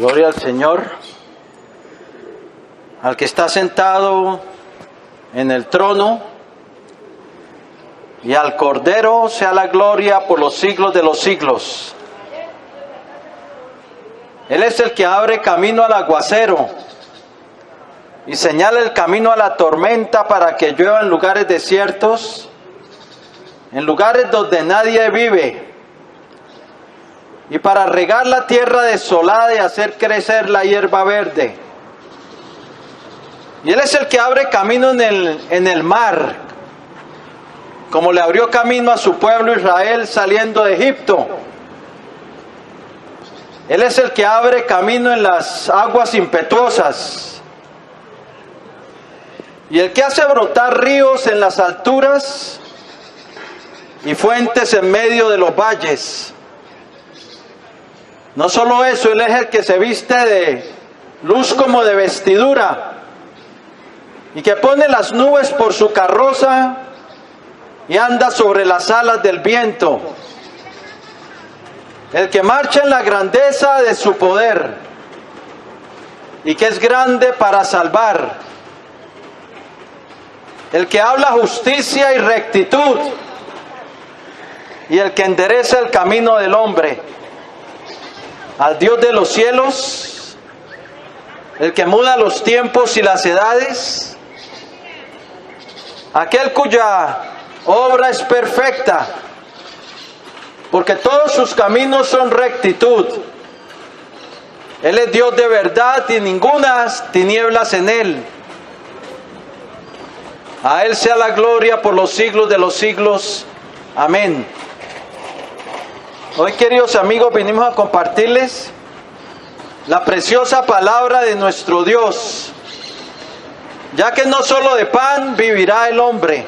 Gloria al Señor, al que está sentado en el trono, y al Cordero sea la gloria por los siglos de los siglos. Él es el que abre camino al aguacero y señala el camino a la tormenta para que llueva en lugares desiertos, en lugares donde nadie vive, y para regar la tierra desolada y hacer crecer la hierba verde. Y Él es el que abre camino en el mar, como le abrió camino a su pueblo Israel saliendo de Egipto. Él es el que abre camino en las aguas impetuosas, y el que hace brotar ríos en las alturas y fuentes en medio de los valles. No solo eso, Él es el que se viste de luz como de vestidura, y que pone las nubes por su carroza y anda sobre las alas del viento. El que marcha en la grandeza de su poder y que es grande para salvar. El que habla justicia y rectitud y el que endereza el camino del hombre. Al Dios de los cielos, el que muda los tiempos y las edades, aquel cuya obra es perfecta, porque todos sus caminos son rectitud. Él es Dios de verdad y ningunas tinieblas en Él. A Él sea la gloria por los siglos de los siglos. Amén. Hoy, queridos amigos, venimos a compartirles la preciosa palabra de nuestro Dios, ya que no solo de pan vivirá el hombre,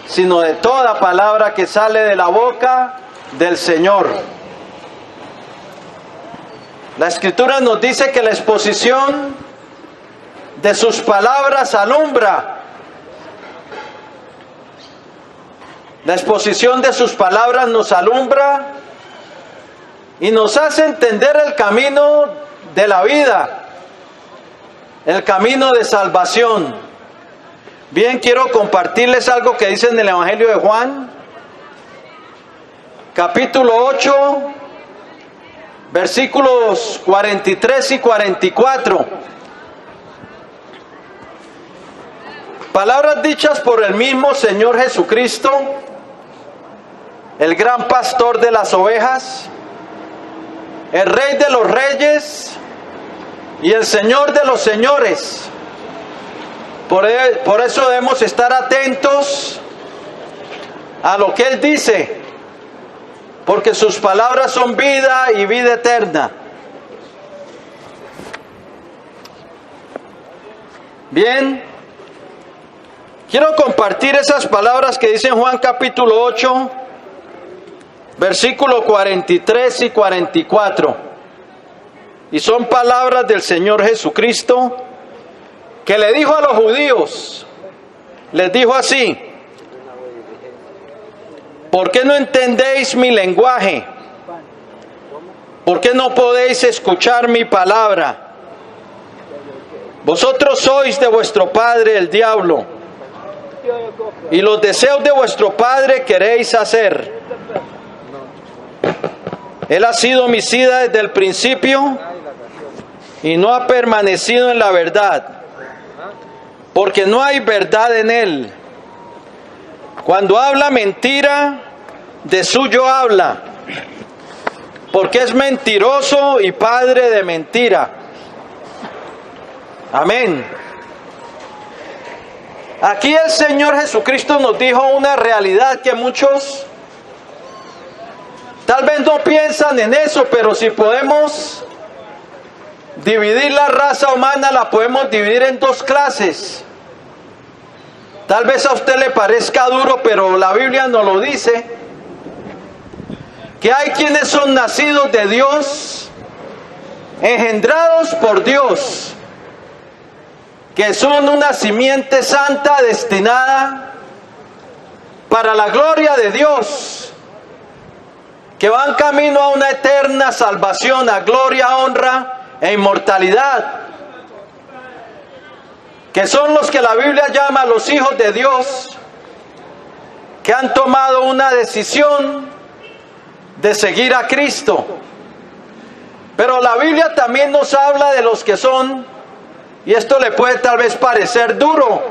sino de toda palabra que sale de la boca del Señor. La Escritura nos dice que la exposición de sus palabras alumbra. La exposición de sus palabras nos alumbra y nos hace entender el camino de la vida, el camino de salvación. Bien, quiero compartirles algo que dice en el Evangelio de Juan, capítulo 8, versículos 43 y 44. Palabras dichas por el mismo Señor Jesucristo, el gran pastor de las ovejas, el Rey de los reyes y el Señor de los señores. Por eso debemos estar atentos a lo que Él dice, porque sus palabras son vida y vida eterna. Bien, quiero compartir esas palabras que dice en Juan capítulo 8, versículos 43 y 44. Y son palabras del Señor Jesucristo, que le dijo a los judíos, les dijo así: ¿por qué no entendéis mi lenguaje? ¿Por qué no podéis escuchar mi palabra? Vosotros sois de vuestro padre el diablo, y los deseos de vuestro padre queréis hacer. Él ha sido homicida desde el principio y no ha permanecido en la verdad, porque no hay verdad en él. Cuando habla mentira, de suyo habla, porque es mentiroso y padre de mentira. Amén. Aquí el Señor Jesucristo nos dijo una realidad que muchos tal vez no piensan en eso, pero si podemos dividir la raza humana, la podemos dividir en dos clases. Tal vez a usted le parezca duro, pero la Biblia nos lo dice, que hay quienes son nacidos de Dios, engendrados por Dios, que son una simiente santa destinada para la gloria de Dios. que van camino a una eterna salvación, a gloria, honra e inmortalidad, que son los que la Biblia llama los hijos de Dios, que han tomado una decisión de seguir a Cristo. Pero la Biblia también nos habla de los que son, y esto le puede tal vez parecer duro,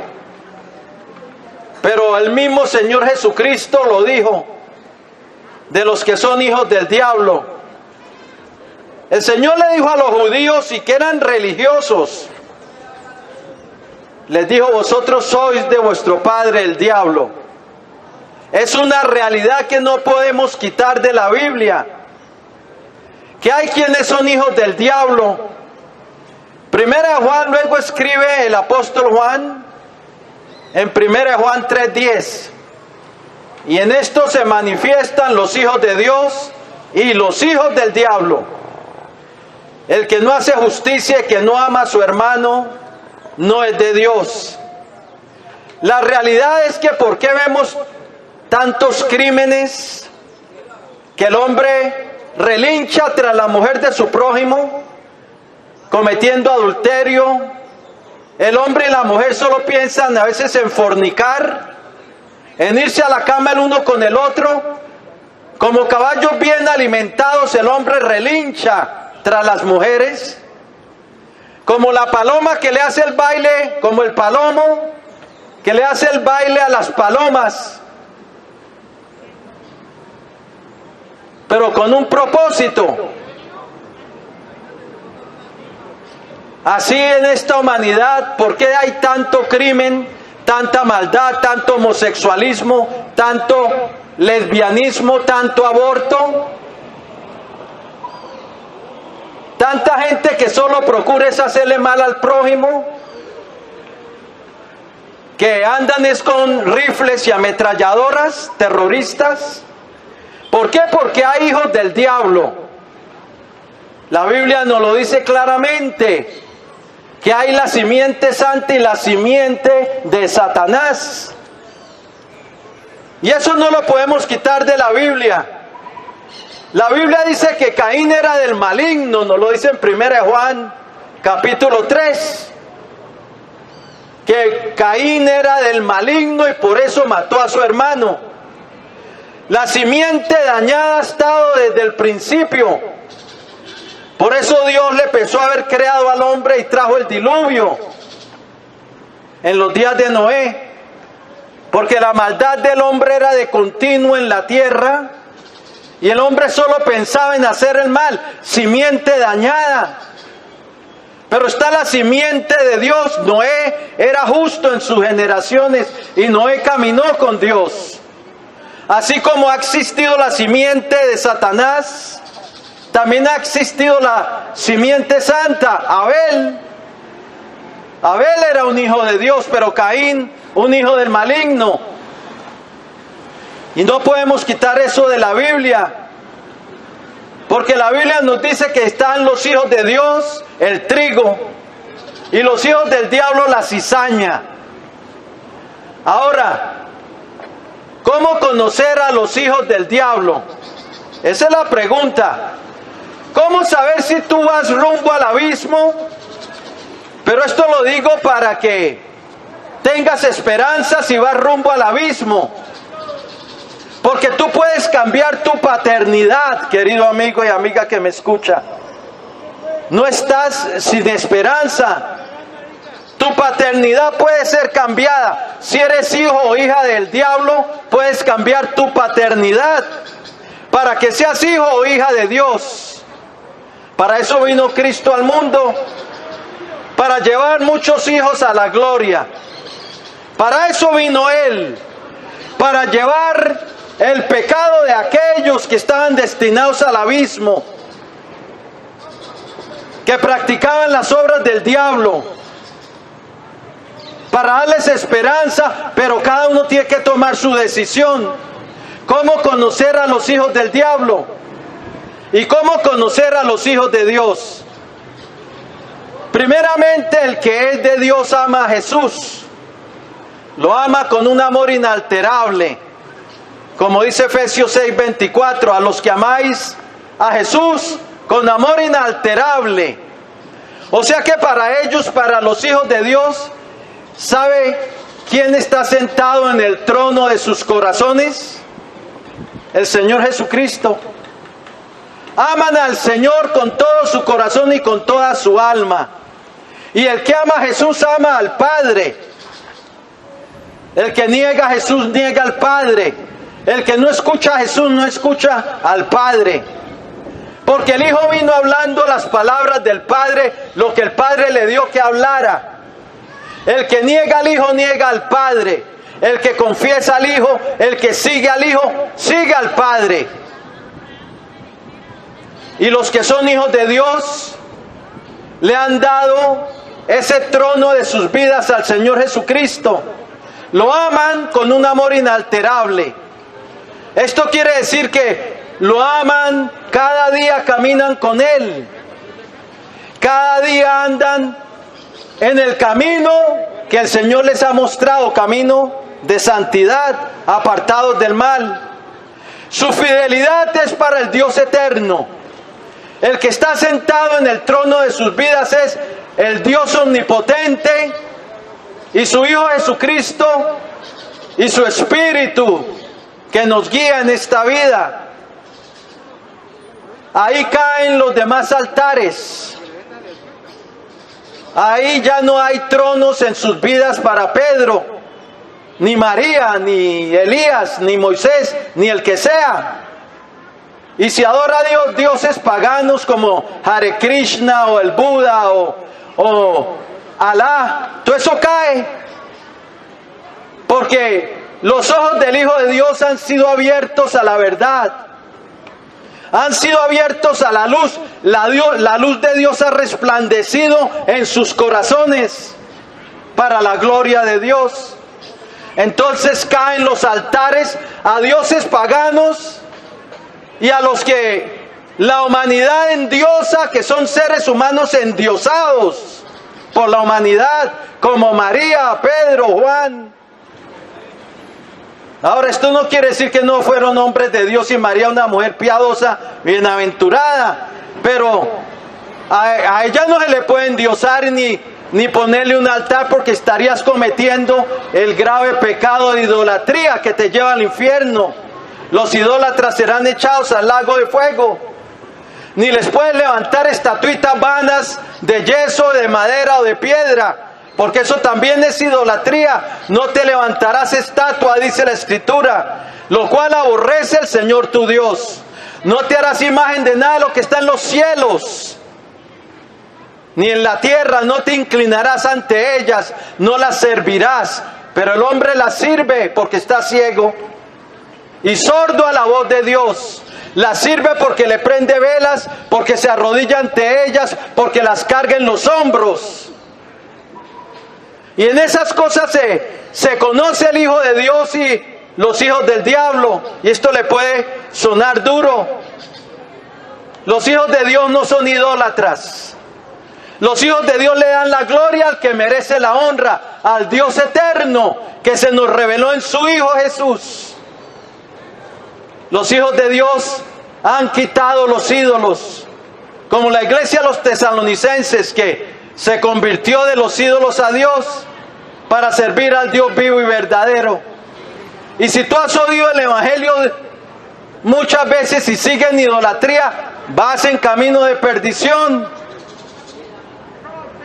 pero el mismo Señor Jesucristo lo dijo, de los que son hijos del diablo. El Señor le dijo a los judíos y que eran religiosos, les dijo: vosotros sois de vuestro padre el diablo. Es una realidad que no podemos quitar de la Biblia, que hay quienes son hijos del diablo. Primera de Juan luego escribe el apóstol Juan en Primera de Juan 3:10, y en esto se manifiestan los hijos de Dios y los hijos del diablo. El que no hace justicia y que no ama a su hermano no es de Dios. La realidad es que ¿por qué vemos tantos crímenes? Que el hombre relincha tras la mujer de su prójimo, cometiendo adulterio. El hombre y la mujer solo piensan a veces en fornicar, en irse a la cama el uno con el otro. Como caballos bien alimentados, el hombre relincha tras las mujeres. Como la paloma que le hace el baile, como el palomo que le hace el baile a las palomas, pero con un propósito. Así en esta humanidad, ¿por qué hay tanto crimen, tanta maldad, tanto homosexualismo, tanto lesbianismo, tanto aborto? Tanta gente que solo procura es hacerle mal al prójimo, que andan es con rifles y ametralladoras, terroristas. ¿Por qué? Porque hay hijos del diablo. La Biblia nos lo dice claramente, que hay la simiente santa y la simiente de Satanás. Y eso no lo podemos quitar de la Biblia. La Biblia dice que Caín era del maligno, nos lo dice en 1 Juan capítulo 3. Que Caín era del maligno y por eso mató a su hermano. La simiente dañada ha estado desde el principio. Por eso Dios le pensó haber creado al hombre y trajo el diluvio en los días de Noé. Porque la maldad del hombre era de continuo en la tierra y el hombre solo pensaba en hacer el mal, simiente dañada. Pero está la simiente de Dios. Noé era justo en sus generaciones y Noé caminó con Dios. Así como ha existido la simiente de Satanás, también ha existido la simiente santa. Abel era un hijo de Dios, pero Caín un hijo del maligno. Y no podemos quitar eso de la Biblia, porque la Biblia nos dice que están los hijos de Dios, el trigo, y los hijos del diablo, la cizaña. Ahora, ¿cómo conocer a los hijos del diablo? Esa es la pregunta. ¿Cómo saber si tú vas rumbo al abismo? Pero esto lo digo para que tengas esperanza si vas rumbo al abismo. Porque tú puedes cambiar tu paternidad, querido amigo y amiga que me escucha. No estás sin esperanza. Tu paternidad puede ser cambiada. Si eres hijo o hija del diablo, puedes cambiar tu paternidad para que seas hijo o hija de Dios. Para eso vino Cristo al mundo, para llevar muchos hijos a la gloria. Para eso vino Él, para llevar el pecado de aquellos que estaban destinados al abismo, que practicaban las obras del diablo, para darles esperanza, pero cada uno tiene que tomar su decisión. ¿Cómo conocer a los hijos del diablo? ¿Y cómo conocer a los hijos de Dios? Primeramente, el que es de Dios ama a Jesús. Lo ama con un amor inalterable, Como dice Efesios 6:24, a los que amáis a Jesús con amor inalterable. O sea que para ellos, para los hijos de Dios, ¿sabe quién está sentado en el trono de sus corazones? El Señor Jesucristo. Aman al Señor con todo su corazón y con toda su alma. Y el que ama a Jesús ama al Padre. El que niega a Jesús niega al Padre. El que no escucha a Jesús no escucha al Padre. Porque el Hijo vino hablando las palabras del Padre, lo que el Padre le dio que hablara. El que niega al Hijo niega al Padre. El que confiesa al Hijo, el que sigue al Hijo, sigue al Padre. Y los que son hijos de Dios le han dado ese trono de sus vidas al Señor Jesucristo. Lo aman con un amor inalterable. Esto quiere decir que lo aman, cada día caminan con Él. Cada día andan en el camino que el Señor les ha mostrado, camino de santidad, apartados del mal. Su fidelidad es para el Dios eterno. El que está sentado en el trono de sus vidas es el Dios omnipotente y su Hijo Jesucristo y su Espíritu que nos guía en esta vida. Ahí caen los demás altares. Ahí ya no hay tronos en sus vidas para Pedro, ni María, ni Elías, ni Moisés, ni el que sea. Y si adora a Dios, dioses paganos como Hare Krishna o el Buda o Alá, todo eso cae. Porque los ojos del Hijo de Dios han sido abiertos a la verdad. Han sido abiertos a la luz. La luz de Dios ha resplandecido en sus corazones para la gloria de Dios. Entonces caen los altares a dioses paganos y a los que la humanidad endiosa, que son seres humanos endiosados por la humanidad, como María, Pedro, Juan. Ahora, esto no quiere decir que no fueron hombres de Dios y María una mujer piadosa, bienaventurada, pero a ella no se le puede endiosar ni ponerle un altar, porque estarías cometiendo el grave pecado de idolatría que te lleva al infierno. Los idólatras serán echados al lago de fuego. Ni les puedes levantar estatuitas vanas de yeso, de madera o de piedra, porque eso también es idolatría. No te levantarás estatua, dice la Escritura, lo cual aborrece el Señor tu Dios. No te harás imagen de nada de lo que está en los cielos, ni en la tierra. No te inclinarás ante ellas, no las servirás. Pero el hombre las sirve porque está ciego y sordo a la voz de Dios. Las sirve porque le prende velas, porque se arrodilla ante ellas, porque las carga en los hombros. Y en esas cosas se conoce el Hijo de Dios y los hijos del diablo. Y esto le puede sonar duro. Los hijos de Dios no son idólatras. Los hijos de Dios le dan la gloria al que merece la honra, al Dios eterno que se nos reveló en su Hijo Jesús. Los hijos de Dios han quitado los ídolos, como la iglesia de los tesalonicenses, que se convirtió de los ídolos a Dios para servir al Dios vivo y verdadero. Y si tú has oído el Evangelio muchas veces y sigues en idolatría, vas en camino de perdición.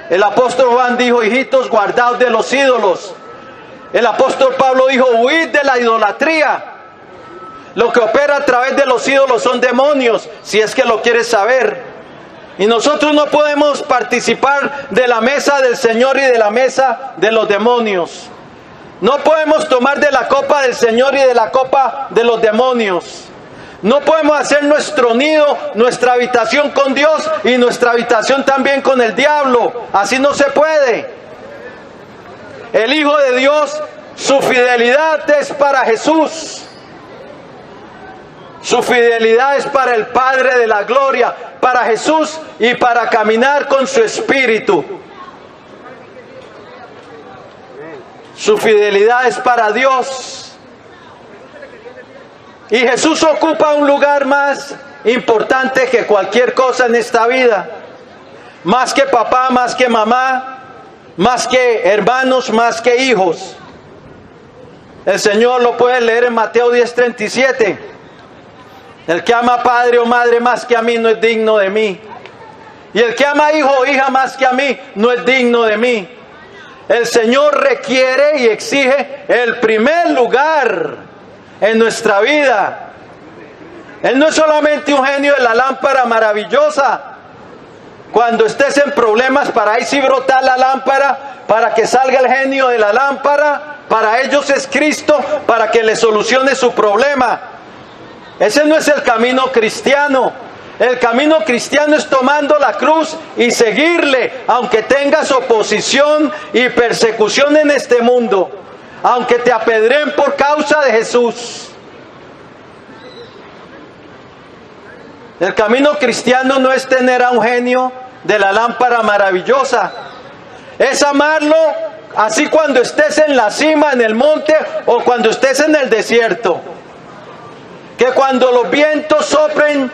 El apóstol Juan dijo: hijitos, guardaos de los ídolos. El apóstol Pablo dijo: huid de la idolatría. Lo que opera a través de los ídolos son demonios, si es que lo quieres saber. Y nosotros no podemos participar de la mesa del Señor y de la mesa de los demonios. No podemos tomar de la copa del Señor y de la copa de los demonios. No podemos hacer nuestro nido, nuestra habitación con Dios y nuestra habitación también con el diablo. Así no se puede. El Hijo de Dios, su fidelidad es para Jesús. Su fidelidad es para el Padre de la gloria, para Jesús y para caminar con su Espíritu. Su fidelidad es para Dios. Y Jesús ocupa un lugar más importante que cualquier cosa en esta vida. Más que papá, más que mamá, más que hermanos, más que hijos. El Señor lo puede leer en Mateo 10:37. El que ama padre o madre más que a mí no es digno de mí. Y el que ama hijo o hija más que a mí no es digno de mí. El Señor requiere y exige el primer lugar en nuestra vida. Él no es solamente un genio de la lámpara maravillosa. Cuando estés en problemas, para ahí sí brotar la lámpara, para que salga el genio de la lámpara. Para ellos es Cristo, para que le solucione su problema. Ese no es el camino cristiano. El camino cristiano es tomando la cruz y seguirle, aunque tengas oposición y persecución en este mundo, aunque te apedreen por causa de Jesús. El camino cristiano no es tener a un genio de la lámpara maravillosa, es amarlo así cuando estés en la cima, en el monte, o cuando estés en el desierto. Que cuando los vientos soplen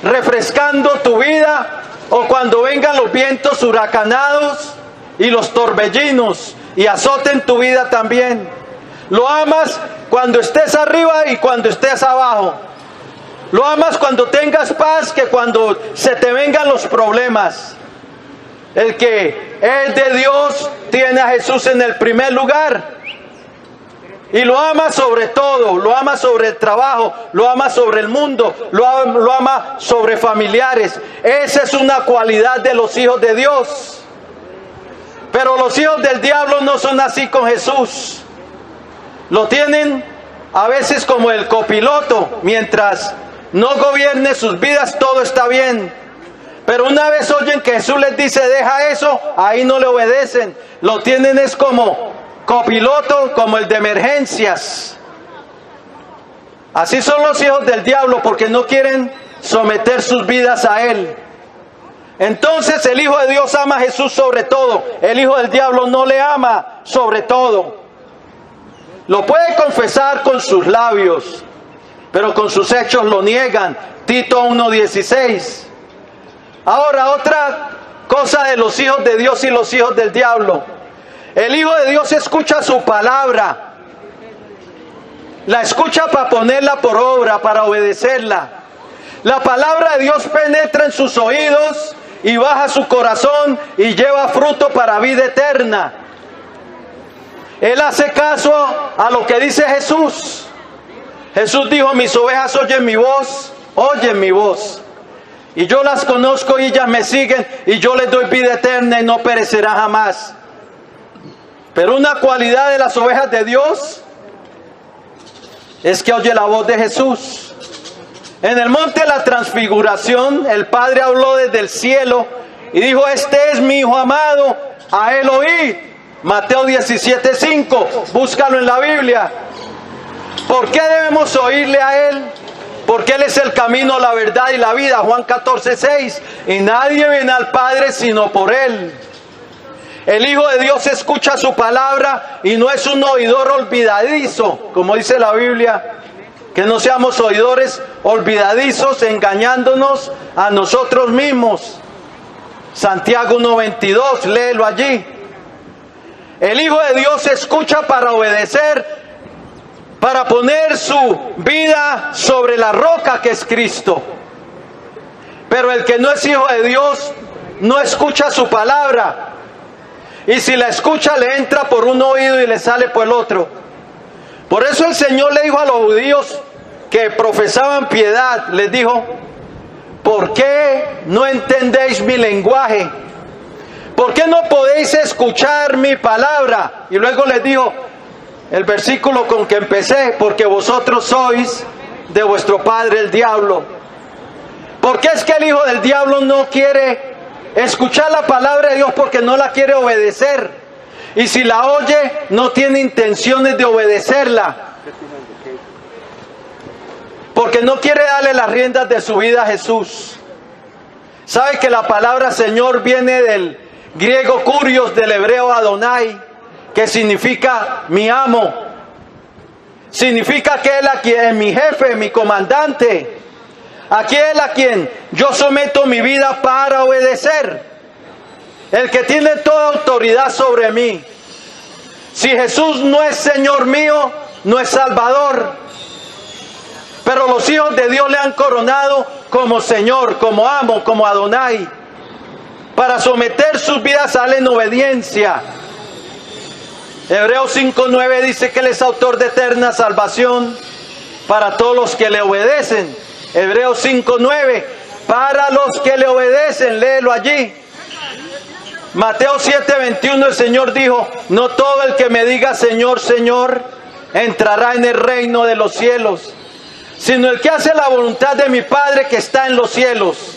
refrescando tu vida, o cuando vengan los vientos huracanados y los torbellinos y azoten tu vida también. Lo amas cuando estés arriba y cuando estés abajo. Lo amas cuando tengas paz, que cuando se te vengan los problemas. El que es de Dios tiene a Jesús en el primer lugar. Y lo ama sobre todo, lo ama sobre el trabajo, lo ama sobre el mundo, lo ama sobre familiares. Esa es una cualidad de los hijos de Dios. Pero los hijos del diablo no son así con Jesús. Lo tienen a veces como el copiloto. Mientras no gobierne sus vidas, todo está bien. Pero una vez oyen que Jesús les dice, deja eso, ahí no le obedecen. Lo tienen es como copiloto, como el de emergencias. Así son los hijos del diablo, porque no quieren someter sus vidas a Él. Entonces el Hijo de Dios ama a Jesús sobre todo. El Hijo del diablo no le ama sobre todo. Lo puede confesar con sus labios, pero con sus hechos lo niegan. Tito 1:16. Ahora, otra cosa de los hijos de Dios y los hijos del diablo. El Hijo de Dios escucha su palabra. La escucha para ponerla por obra, para obedecerla. La palabra de Dios penetra en sus oídos y baja a su corazón y lleva fruto para vida eterna. Él hace caso a lo que dice Jesús. Jesús dijo, mis ovejas oyen mi voz. Y yo las conozco y ellas me siguen y yo les doy vida eterna y no perecerá jamás. Pero una cualidad de las ovejas de Dios es que oye la voz de Jesús. En el monte de la transfiguración, el Padre habló desde el cielo y dijo, este es mi Hijo amado, a Él oíd. Mateo 17:5, búscalo en la Biblia. ¿Por qué debemos oírle a Él? Porque Él es el camino, la verdad y la vida. Juan 14:6, y nadie viene al Padre sino por Él. El Hijo de Dios escucha su palabra y no es un oidor olvidadizo, como dice la Biblia, que no seamos oidores olvidadizos, engañándonos a nosotros mismos. Santiago 1:22, léelo allí. El Hijo de Dios escucha para obedecer, para poner su vida sobre la roca que es Cristo. Pero el que no es hijo de Dios no escucha su palabra. Y si la escucha, le entra por un oído y le sale por el otro. Por eso el Señor le dijo a los judíos que profesaban piedad, les dijo, ¿por qué no entendéis mi lenguaje? ¿Por qué no podéis escuchar mi palabra? Y luego les dijo el versículo con que empecé, porque vosotros sois de vuestro padre el diablo. ¿Por qué es que el hijo del diablo no quiere escuchar la palabra de Dios? Porque no la quiere obedecer. Y si la oye, no tiene intenciones de obedecerla. Porque no quiere darle las riendas de su vida a Jesús. ¿Sabe que la palabra Señor viene del griego kurios, del hebreo Adonai, que significa mi amo? significa aquel a quien es mi jefe, mi comandante, aquel a quien yo someto mi vida para obedecer, el que tiene toda autoridad sobre mí. Si Jesús no es Señor mío, no es Salvador. Pero los hijos de Dios le han coronado como Señor, como amo, como Adonai, para someter sus vidas a Él en obediencia. Hebreos 5:9 dice que Él es autor de eterna salvación para todos los que le obedecen. Hebreos 5:9, para los que le obedecen, léelo allí. Mateo 7:21, el Señor dijo, no todo el que me diga Señor, Señor, entrará en el reino de los cielos, sino el que hace la voluntad de mi Padre que está en los cielos.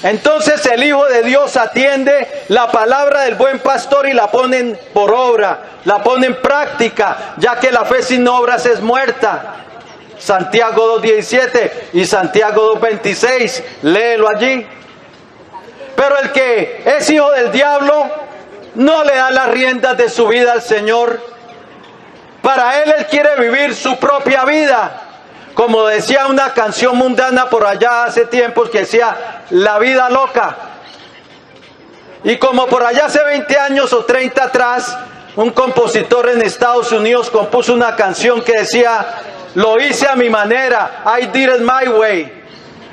Entonces el Hijo de Dios atiende la palabra del buen pastor y la pone por obra, la pone en práctica, ya que la fe sin obras es muerta. Santiago 2:17 y Santiago 2:26, léelo allí. Pero el que es hijo del diablo no le da las riendas de su vida al Señor. Para él quiere vivir su propia vida. Como decía una canción mundana por allá hace tiempos que decía, la vida loca. Y como por allá hace 20 años o 30 atrás, un compositor en Estados Unidos compuso una canción que decía, lo hice a mi manera, I did it my way.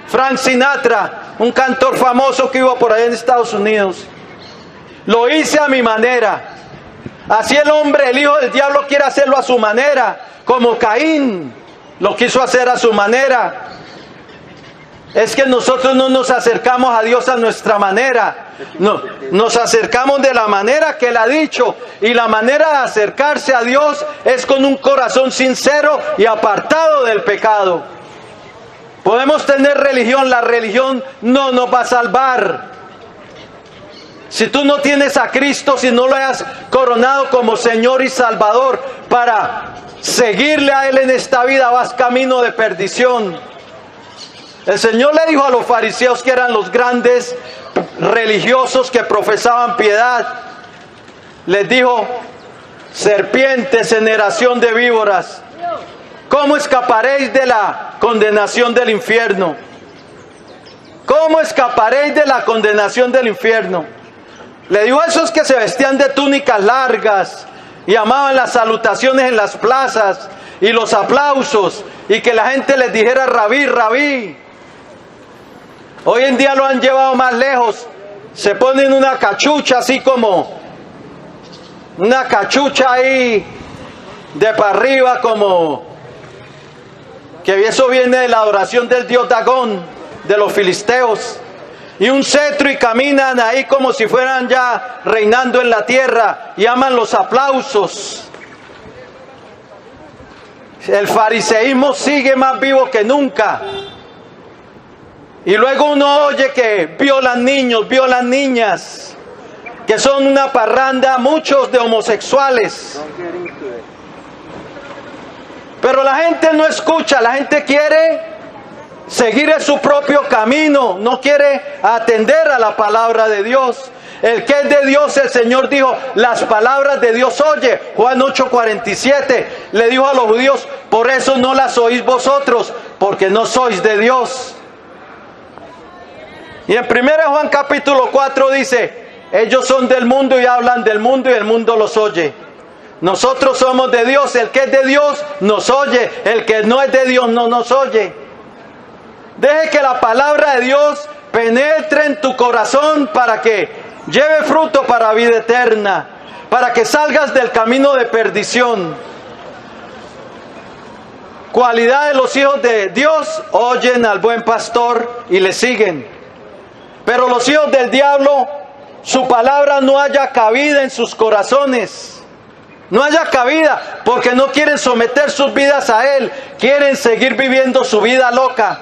Frank Sinatra, un cantor famoso que iba por allá en Estados Unidos. Lo hice a mi manera. Así el hombre, el hijo del diablo, quiere hacerlo a su manera, como Caín lo quiso hacer a su manera. Es que nosotros no nos acercamos a Dios a nuestra manera, no, nos acercamos de la manera que Él ha dicho, y la manera de acercarse a Dios es con un corazón sincero y apartado del pecado. Podemos tener religión, la religión no nos va a salvar. Si tú no tienes a Cristo, si no lo has coronado como Señor y Salvador para seguirle a Él en esta vida, vas camino de perdición. El Señor le dijo a los fariseos, que eran los grandes religiosos que profesaban piedad, les dijo, serpientes, generación de víboras, ¿cómo escaparéis de la condenación del infierno? ¿Cómo escaparéis de la condenación del infierno? Le dijo a esos que se vestían de túnicas largas y amaban las salutaciones en las plazas y los aplausos, y que la gente les dijera rabí, rabí. Hoy en día lo han llevado más lejos. Se ponen una cachucha así como una cachucha ahí de para arriba, como que eso viene de la adoración del dios Dagón, de los filisteos, y un cetro, y caminan ahí como si fueran ya reinando en la tierra, y aman los aplausos. El fariseísmo sigue más vivo que nunca. Y luego uno oye que violan niños, violan niñas, que son una parranda, muchos de homosexuales. Pero la gente no escucha, la gente quiere seguir en su propio camino, no quiere atender a la palabra de Dios. El que es de Dios, el Señor dijo, las palabras de Dios oye. Juan 8:47 le dijo a los judíos, por eso no las oís vosotros, porque no sois de Dios. Y en 1 Juan capítulo 4 dice, ellos son del mundo y hablan del mundo y el mundo los oye. Nosotros somos de Dios, el que es de Dios nos oye, el que no es de Dios no nos oye. Deje que la palabra de Dios penetre en tu corazón para que lleve fruto para vida eterna, para que salgas del camino de perdición. Cualidad de los hijos de Dios, oyen al buen pastor y le siguen. Pero los hijos del diablo, su palabra no haya cabida en sus corazones. No haya cabida, porque no quieren someter sus vidas a Él. Quieren seguir viviendo su vida loca.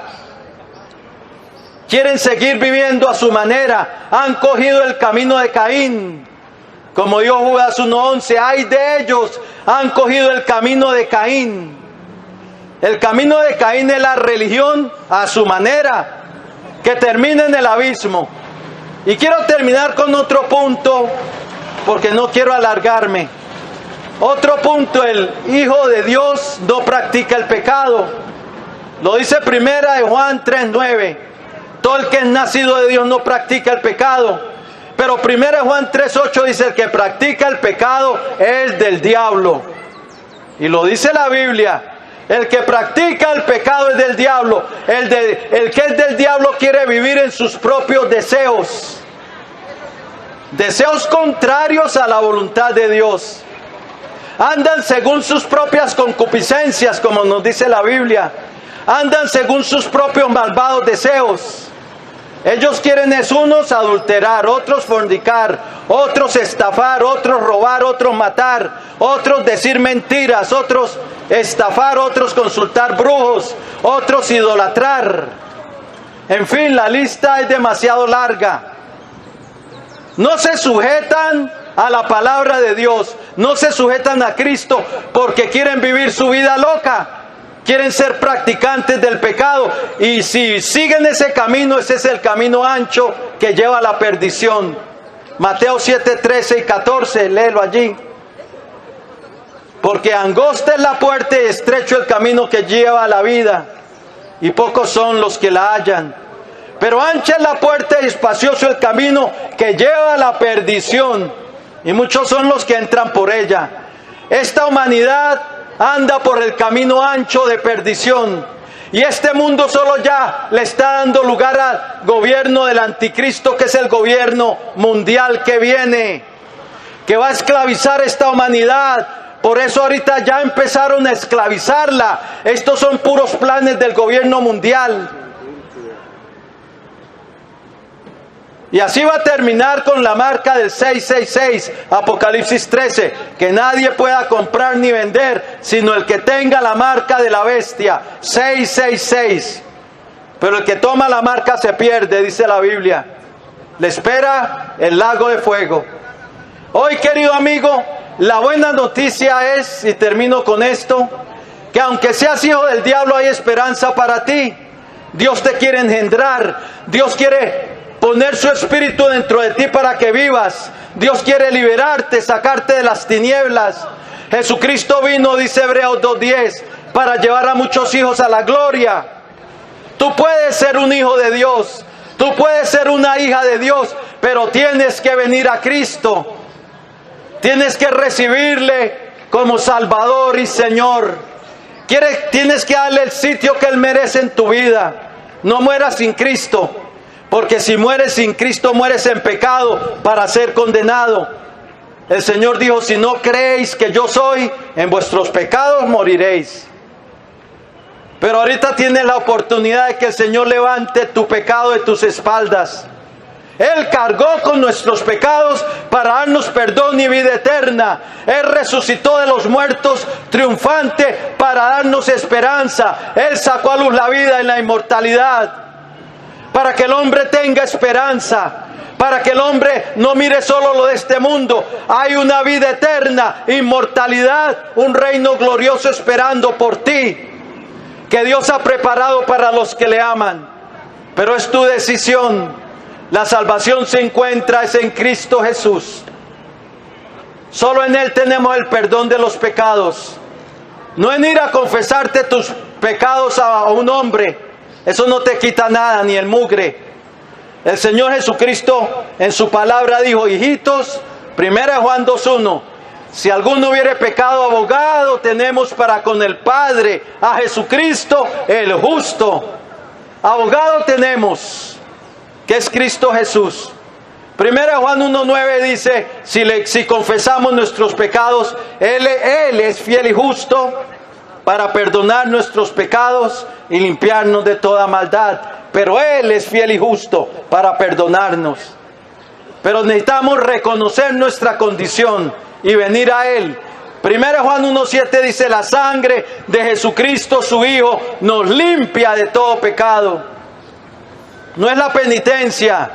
Quieren seguir viviendo a su manera. Han cogido el camino de Caín. Como dijo Judas 1:11, ay de ellos, han cogido el camino de Caín. El camino de Caín es la religión a su manera, que termina en el abismo. Y quiero terminar con otro punto, porque no quiero alargarme. Otro punto, el Hijo de Dios no practica el pecado. Lo dice primera de Juan 3:9. Todo el que es nacido de Dios no practica el pecado. Pero primera de Juan 3:8 dice, el que practica el pecado es del diablo. Y lo dice la Biblia, el que practica el pecado es del diablo. El que es del diablo quiere vivir en sus propios deseos. Deseos contrarios a la voluntad de Dios. Andan según sus propias concupiscencias, como nos dice la Biblia. Andan según sus propios malvados deseos. Ellos quieren unos adulterar, otros fornicar, otros estafar, otros robar, otros matar, otros decir mentiras, otros estafar, otros consultar brujos, otros idolatrar. En fin, la lista es demasiado larga. No se sujetan a la palabra de Dios, no se sujetan a Cristo porque quieren vivir su vida loca. Quieren ser practicantes del pecado, y si siguen ese camino, ese es el camino ancho que lleva a la perdición. Mateo 7:13 y 14, léelo allí. Porque angosta es la puerta y estrecho el camino que lleva a la vida, y pocos son los que la hallan. Pero ancha es la puerta y espacioso el camino que lleva a la perdición, y muchos son los que entran por ella. Esta humanidad anda por el camino ancho de perdición, y este mundo solo ya le está dando lugar al gobierno del anticristo, que es el gobierno mundial que viene, que va a esclavizar esta humanidad. Por eso ahorita ya empezaron a esclavizarla. Estos son puros planes del gobierno mundial. Y así va a terminar con la marca del 666, Apocalipsis 13, que nadie pueda comprar ni vender, sino el que tenga la marca de la bestia, 666. Pero el que toma la marca se pierde, dice la Biblia. Le espera el lago de fuego. Hoy, querido amigo, la buena noticia es, y termino con esto, que aunque seas hijo del diablo, hay esperanza para ti. Dios te quiere engendrar, Dios quiere poner su espíritu dentro de ti para que vivas. Dios quiere liberarte, sacarte de las tinieblas. Jesucristo vino, dice Hebreos 2:10, para llevar a muchos hijos a la gloria. Tú puedes ser un hijo de Dios, tú puedes ser una hija de Dios, pero tienes que venir a Cristo. Tienes que recibirle como Salvador y Señor. Tienes que darle el sitio que Él merece en tu vida. No mueras sin Cristo. Porque si mueres sin Cristo, mueres en pecado para ser condenado. El Señor dijo, si no creéis que yo soy, en vuestros pecados moriréis. Pero ahorita tienes la oportunidad de que el Señor levante tu pecado de tus espaldas. Él cargó con nuestros pecados para darnos perdón y vida eterna. Él resucitó de los muertos triunfante para darnos esperanza. Él sacó a luz la vida en la inmortalidad, para que el hombre tenga esperanza, para que el hombre no mire solo lo de este mundo. Hay una vida eterna, inmortalidad, un reino glorioso esperando por ti, que Dios ha preparado para los que le aman. Pero es tu decisión. La salvación se encuentra es en Cristo Jesús. Solo en Él tenemos el perdón de los pecados. No en ir a confesarte tus pecados a un hombre. Eso no te quita nada, ni el mugre. El Señor Jesucristo en su palabra dijo, hijitos, 1 Juan 2:1, si alguno hubiere pecado, abogado tenemos para con el Padre, a Jesucristo el justo. Abogado tenemos, que es Cristo Jesús. 1 Juan 1:9 dice, si confesamos nuestros pecados, Él es fiel y justo para perdonar nuestros pecados y limpiarnos de toda maldad. Pero Él es fiel y justo para perdonarnos. Pero necesitamos reconocer nuestra condición y venir a Él. 1 Juan 1:7 dice, la sangre de Jesucristo su Hijo nos limpia de todo pecado. No es la penitencia.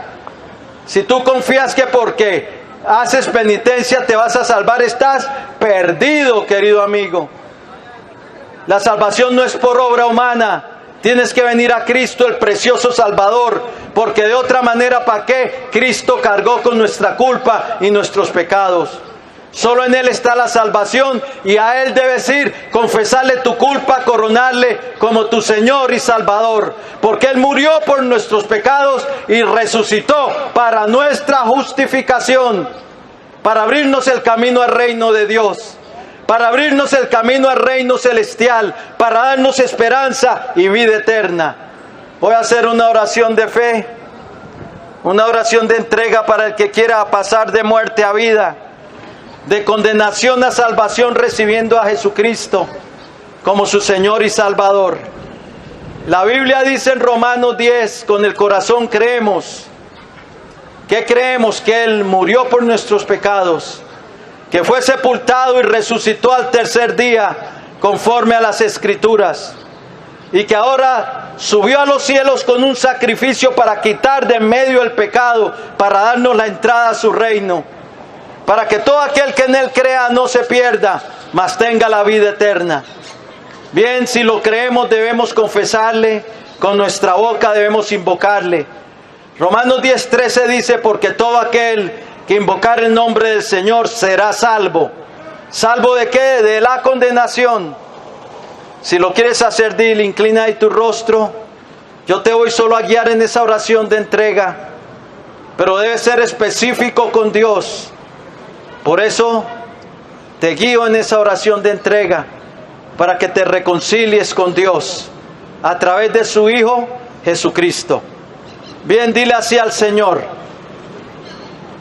Si tú confías que porque haces penitencia te vas a salvar, estás perdido, querido amigo. La salvación no es por obra humana. Tienes que venir a Cristo, el precioso Salvador, porque de otra manera, ¿para qué? Cristo cargó con nuestra culpa y nuestros pecados. Solo en Él está la salvación y a Él debes ir, confesarle tu culpa, coronarle como tu Señor y Salvador. Porque Él murió por nuestros pecados y resucitó para nuestra justificación, para abrirnos el camino al reino de Dios, para abrirnos el camino al reino celestial, para darnos esperanza y vida eterna. Voy a hacer una oración de fe, una oración de entrega para el que quiera pasar de muerte a vida, de condenación a salvación, recibiendo a Jesucristo como su Señor y Salvador. La Biblia dice en Romanos 10, con el corazón creemos. ¿Qué creemos? Que Él murió por nuestros pecados, que fue sepultado y resucitó al tercer día, conforme a las Escrituras, y que ahora subió a los cielos con un sacrificio para quitar de en medio el pecado, para darnos la entrada a su reino, para que todo aquel que en Él crea no se pierda, mas tenga la vida eterna. Bien, si lo creemos debemos confesarle, con nuestra boca debemos invocarle. Romanos 10:13 dice, porque todo aquel que invocar el nombre del Señor será salvo. ¿Salvo de qué? De la condenación. Si lo quieres hacer, dile, inclina ahí tu rostro. Yo te voy solo a guiar en esa oración de entrega, pero debe ser específico con Dios. Por eso te guío en esa oración de entrega, para que te reconcilies con Dios a través de su Hijo Jesucristo. Bien, dile así al Señor: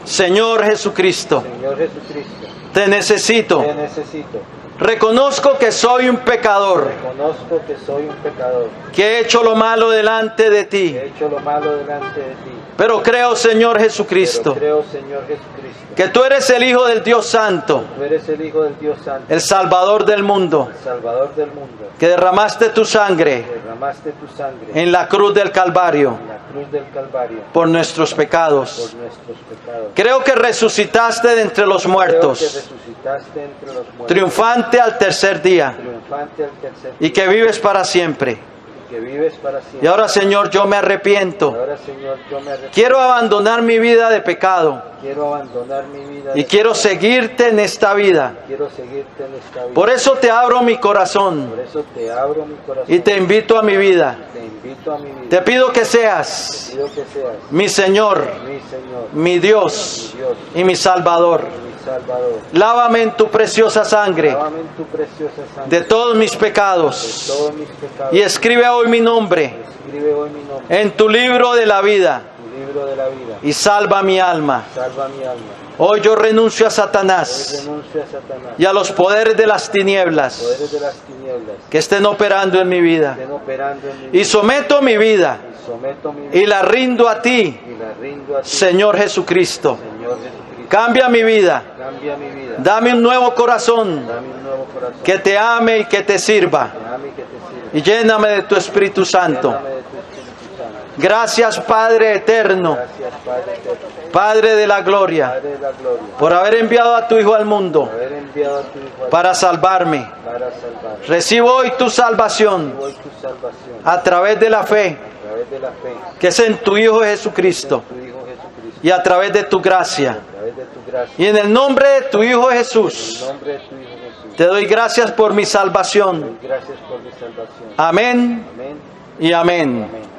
Señor Jesucristo, Señor Jesucristo, te necesito. te necesito. Reconozco que soy un pecador, Reconozco que soy un pecador, que he hecho lo malo delante de ti. que he hecho lo malo delante de ti. Pero creo, Señor Jesucristo, Pero creo, Señor Jesucristo, que tú eres el Hijo del Dios Santo, tú eres el Hijo del Dios Santo, el Salvador del mundo, el Salvador del mundo, que derramaste tu sangre que derramaste tu sangre en la cruz del Calvario en la cruz del Calvario por nuestros pecados. por nuestros pecados. Creo que resucitaste de entre los Creo que muertos, resucitaste entre los muertos, triunfante al tercer día, triunfante al tercer y que vives para siempre. día, que vives para siempre. Y ahora, Señor, yo me arrepiento. Ahora, Señor, yo me arrepiento. Quiero abandonar mi vida de pecado Quiero abandonar mi vida y de quiero pecado. seguirte en esta vida. Quiero seguirte en esta vida. Por eso te abro mi corazón Por eso te abro mi corazón y te invito a mi vida. te invito a mi vida. Te pido que seas Pido que seas mi Señor, mi Señor, mi Dios mi Dios y mi Salvador. mi Salvador. Lávame en tu preciosa sangre Lávame en tu preciosa sangre de todos mis de pecados todos mis pecados. y escribe hoy mi nombre Escribe hoy mi nombre en tu libro de la vida en tu libro de la vida. y salva mi alma. Salva mi alma. Hoy yo renuncio a Hoy Satanás renuncio a Satanás. y a los poderes de las tinieblas Poderes de las tinieblas que estén operando en mi vida, estén operando en mi y vida. someto mi vida Y someto mi y vida la rindo a ti, y la rindo a ti, Señor Jesucristo. Señor Jesucristo. Cambia mi vida, Cambia mi vida. dame un nuevo corazón Dame un nuevo corazón que te ame y que te sirva, que ame y que te sirva. y lléname de tu Espíritu Santo. Lléname de tu Espíritu Santo. Gracias, Padre eterno, Gracias, Padre eterno, Padre de la gloria, Padre de la gloria, por haber enviado a tu Hijo al mundo por haber enviado a tu Hijo al para salvarme. para salvar. Recibo hoy tu salvación Hoy tu salvación a través de la fe a través de la fe que es en tu Hijo Jesucristo en tu Hijo Jesucristo, y a través de tu gracia. a través de tu gracia. Y en el nombre de tu Hijo En Jesús, el nombre de tu Hijo Jesús, te doy gracias por mi salvación. doy gracias por mi salvación. Amén Amén. y amén. Amén.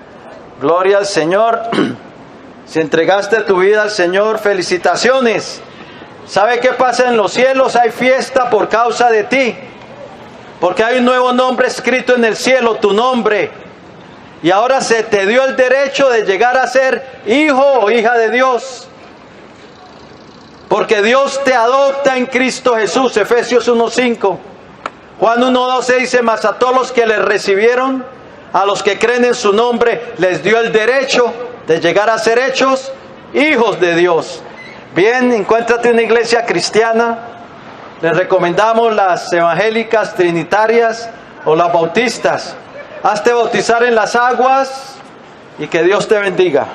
Gloria al Señor. Si entregaste tu vida al Señor, felicitaciones. ¿Sabe qué pasa en los cielos? Hay fiesta por causa de ti, porque hay un nuevo nombre escrito en el cielo, tu nombre. Y ahora se te dio el derecho de llegar a ser hijo o hija de Dios, porque Dios te adopta en Cristo Jesús. Efesios 1:5. Juan 1:12 dice: mas a todos los que le recibieron, a los que creen en su nombre, les dio el derecho de llegar a ser hechos hijos de Dios. Bien, encuéntrate una iglesia cristiana. Les recomendamos las evangélicas, trinitarias o las bautistas. Hazte bautizar en las aguas y que Dios te bendiga.